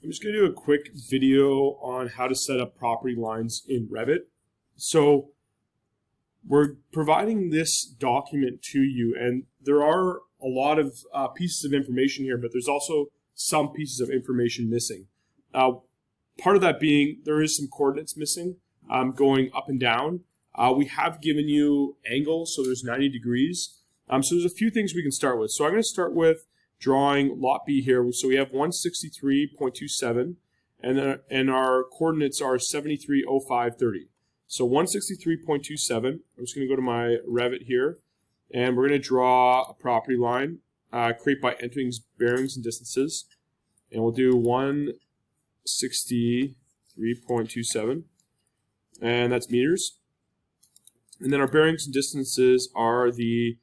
I'm just going to do a quick video on how to set up property lines in Revit. So we're providing this document to you, and there are a lot of pieces of information here, but there's also some pieces of information missing. Part of that being there is some coordinates missing going up and down. We have given you angles, so there's 90 degrees. So there's a few things we can start with. So I'm going to start with drawing lot B here. So we have 163.27, and our coordinates are 73.0530. So 163.27, I'm just going to go to my Revit here, and we're going to draw a property line, create by entering bearings and distances, and we'll do 163.27, and that's meters. And then our bearings and distances are the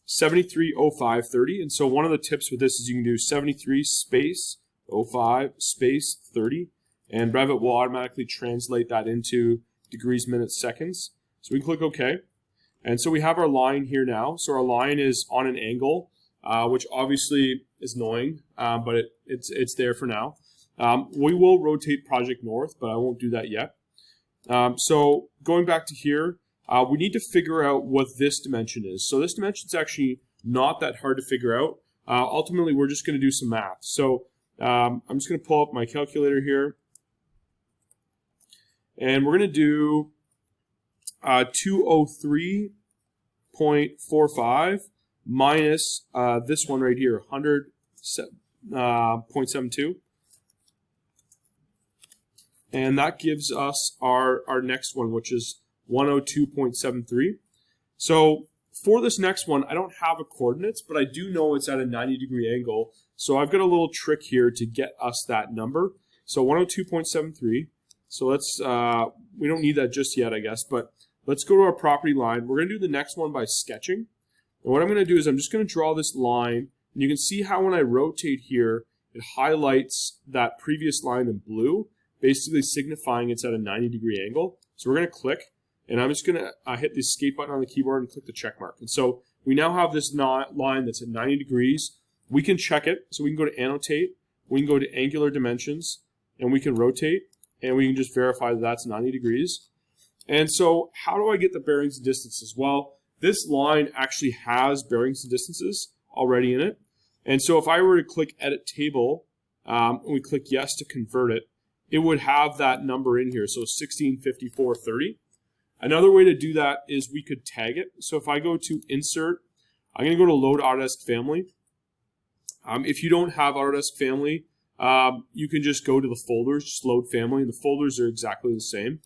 73.0530, and so one of the tips with this is you can do 73 space 05 space 30, and Revit will automatically translate that into degrees, minutes, seconds. So we can click OK, and so we have our line here now. So our line is on an angle, which obviously is annoying, but it's there for now. We will rotate project north, but I won't do that yet. So going back to here, we need to figure out what this dimension is. So this dimension is actually not that hard to figure out. Ultimately, we're just going to do some math. So I'm just going to pull up my calculator here. And we're going to do 203.45 minus this one right here, 100.72. And that gives us our next one, which is 102.73. So for this next one, I don't have a coordinates, but I do know it's at a 90-degree angle. So I've got a little trick here to get us that number. So 102.73. So let's, we don't need that just yet, I guess, but let's go to our property line. We're going to do the next one by sketching. And what I'm going to do is I'm just going to draw this line. And you can see how when I rotate here, it highlights that previous line in blue, basically signifying it's at a 90-degree angle. So we're going to click, and I'm just going to hit the escape button on the keyboard and click the check mark. And so we now have this line that's at 90 degrees. We can check it. So we can go to annotate, we can go to angular dimensions, and we can rotate, and we can just verify that that's 90 degrees. And so how do I get the bearings and distances? Well, this line actually has bearings and distances already in it. And so if I were to click edit table, and we click yes to convert it, it would have that number in here, so 1654.30. Another way to do that is we could tag it. So if I go to insert, I'm going to go to load Autodesk family. If you don't have Autodesk family, you can just go to the folders, just load family, and the folders are exactly the same.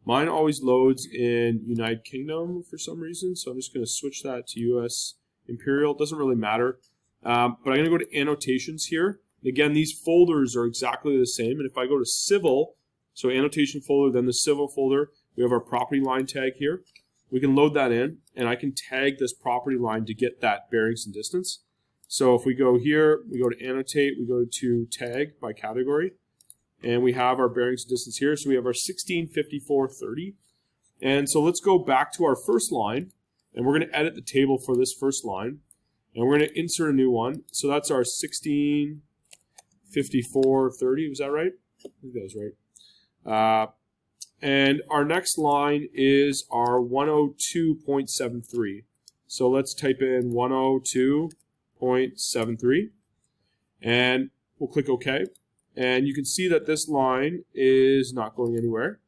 Mine always loads in United Kingdom for some reason, so I'm just going to switch that to US Imperial. It doesn't really matter. But I'm going to go to annotations here. Again, these folders are exactly the same, and if I go to civil, so annotation folder, then the civil folder, we have our property line tag here. We can load that in, and I can tag this property line to get that bearings and distance. So if we go here, we go to annotate, we go to tag by category, and we have our bearings and distance here. So we have our 1654.30. And so let's go back to our first line, and we're going to edit the table for this first line, and we're going to insert a new one. So that's our 1654.30. Was that right? I think that was right. And our next line is our 102.73. So let's type in 102.73, and we'll click OK. And you can see that this line is not going anywhere.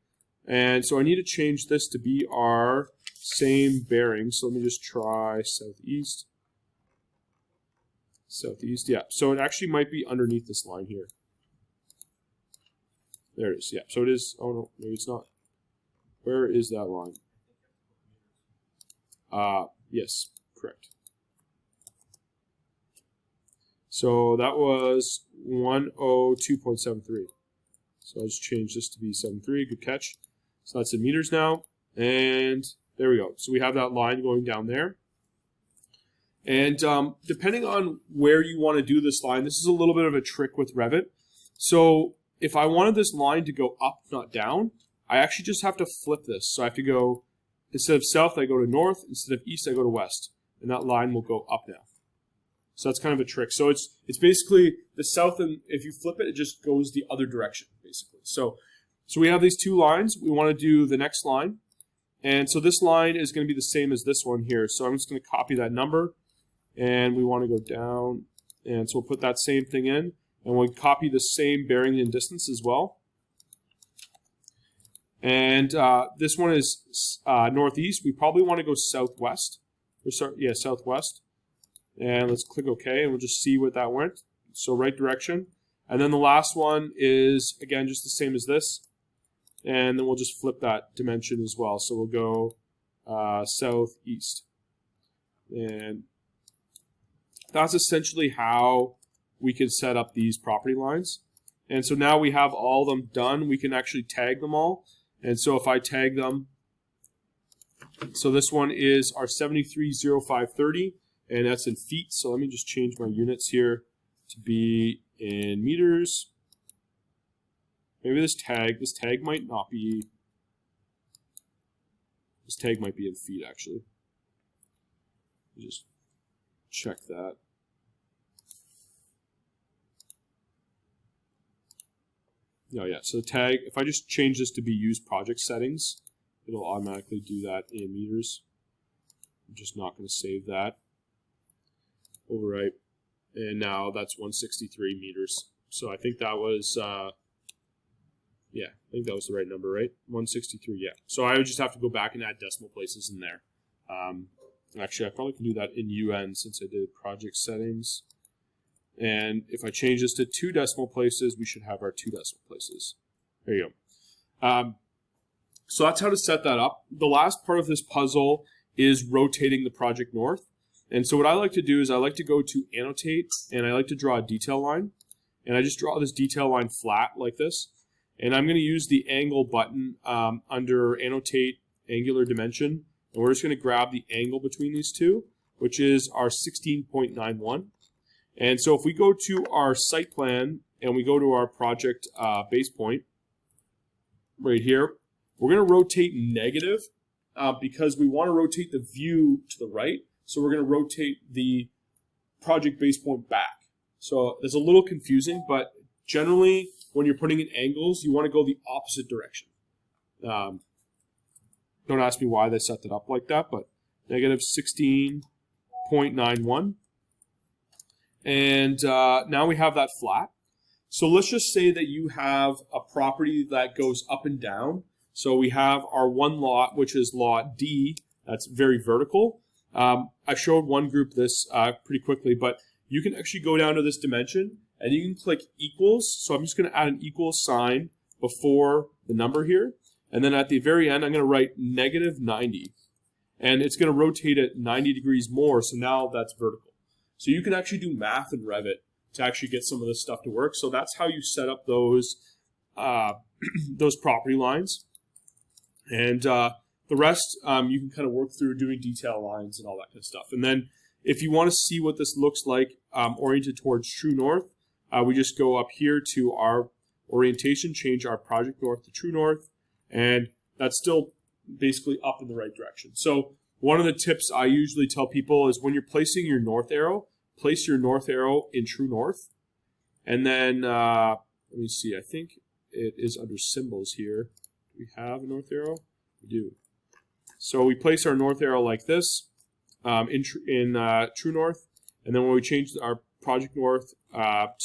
And so I need to change this to be our same bearing. So let me just try southeast. Southeast, yeah. So it actually might be underneath this line here. There it is, yeah. So it is, oh no, maybe it's not. Where is that line? Yes, correct. So that was 102.73. So I'll just change this to be 73, good catch. So that's in meters now, and there we go. So we have that line going down there. And depending on where you want to do this line, this is a little bit of a trick with Revit. So if I wanted this line to go up, not down, I actually just have to flip this. So I have to go, instead of south, I go to north. Instead of east, I go to west. And that line will go up now. So that's kind of a trick. So it's basically the south, and if you flip it, it just goes the other direction, basically. So we have these two lines. We want to do the next line. And so this line is going to be the same as this one here. So I'm just going to copy that number, and we want to go down. And so we'll put that same thing in, and we'll copy the same bearing and distance as well. And this one is northeast. We probably want to go southwest. Southwest. And let's click OK, and we'll just see what that went. So right direction. And then the last one is, again, just the same as this. And then we'll just flip that dimension as well. So we'll go southeast. And that's essentially how we can set up these property lines. And so now we have all of them done. We can actually tag them all. And so if I tag them, so this one is our 730530, and that's in feet. So let me just change my units here to be in meters. Maybe this tag might not be, this tag might be in feet actually. Just check that. Oh yeah, so the tag, if I just change this to be use project settings, it'll automatically do that in meters. I'm just not going to save that. Overwrite. And now that's 163 meters. So I think that was, yeah, I think that was the right number, right? 163, yeah. So I would just have to go back and add decimal places in there. Actually, I probably can do that in UN since I did project settings. And if I change this to 2 decimal places, we should have our 2 decimal places. There you go. So that's how to set that up. The last part of this puzzle is rotating the project north. And so what I like to do is I like to go to annotate, and I like to draw a detail line. And I just draw this detail line flat like this. And I'm going to use the angle button under annotate angular dimension. And we're just going to grab the angle between these two, which is our 16.91. And so if we go to our site plan and we go to our project base point right here, we're going to rotate negative because we want to rotate the view to the right. So we're going to rotate the project base point back. So it's a little confusing, but generally when you're putting in angles, you want to go the opposite direction. Don't ask me why they set that up like that, but negative 16.91. And now we have that flat. So let's just say that you have a property that goes up and down. So we have our one lot, which is lot D. That's very vertical. I showed one group this pretty quickly, but you can actually go down to this dimension and you can click equals. So I'm just going to add an equals sign before the number here. And then at the very end, I'm going to write negative 90. And it's going to rotate it 90 degrees more. So now that's vertical. So you can actually do math in Revit to actually get some of this stuff to work. So that's how you set up those those property lines. And the rest, you can kind of work through doing detail lines and all that kind of stuff. And then if you want to see what this looks like oriented towards true north, we just go up here to our orientation, change our project north to true north, and that's still basically up in the right direction. So one of the tips I usually tell people is when you're placing your north arrow, place your north arrow in true north. And then, let me see, I think it is under symbols here. Do we have a north arrow? We do. So we place our north arrow like this in true north. And then when we change our project north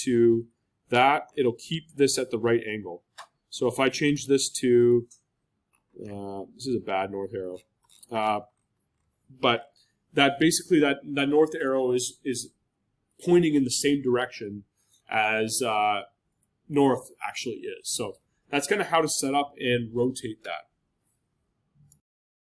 to that, it'll keep this at the right angle. So if I change this to, this is a bad north arrow. But that basically that north arrow is pointing in the same direction as north actually is. So that's kind of how to set up and rotate that.